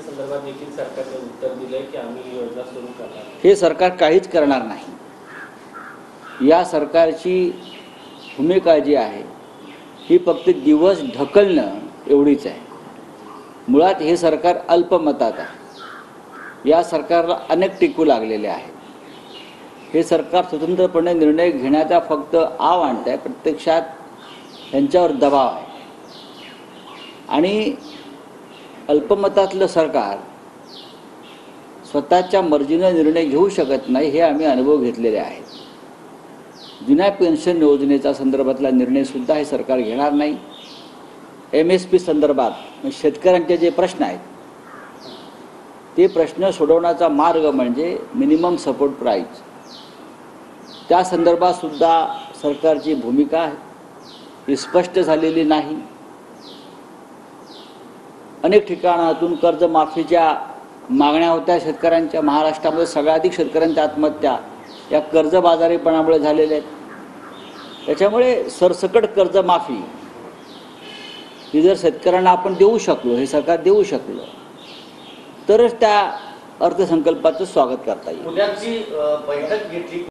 योजनेच्या संदर्भात देखील सरकारने उत्तर दिले की आम्ही ही योजना सुरू करणार. हे सरकार काहीच करणार नाही. या सरकारची भूमिका जी आहे ही फक्त दिवस ढकलणं एवढीच आहे. मुळात हे सरकार अल्पमतात आहे. या सरकारला अनेक टिकू लागलेले आहेत. हे सरकार स्वतंत्रपणे निर्णय घेण्याचा फक्त आव आणत आहे, प्रत्यक्षात त्यांच्यावर दबाव आहे. आणि अल्पमतातलं सरकार स्वतःच्या मर्जीनं निर्णय घेऊ शकत नाही, हे आम्ही अनुभव घेतलेले आहेत. जुन्या पेन्शन योजनेचा संदर्भातला निर्णयसुद्धा हे सरकार घेणार नाही. MSP संदर्भात शेतकऱ्यांचे जे प्रश्न आहेत ते प्रश्न सोडवण्याचा मार्ग म्हणजे मिनिमम सपोर्ट प्राईस. त्या संदर्भात सुद्धा सरकारची भूमिका ही स्पष्ट झालेली नाही. अनेक ठिकाणातून कर्जमाफीच्या मागण्या होत्या शेतकऱ्यांच्या. महाराष्ट्रामध्ये सगळ्याधिक शेतकऱ्यांच्या आत्महत्या या कर्जबाजारीपणामुळे झालेल्या आहेत. त्याच्यामुळे सरसकट कर्जमाफी ही जर शेतकऱ्यांना आपण देऊ शकलो, हे सरकार देऊ शकलं, तरच त्या अर्थसंकल्पाचं स्वागत करता येईल. पुण्याची बैठक घेतली.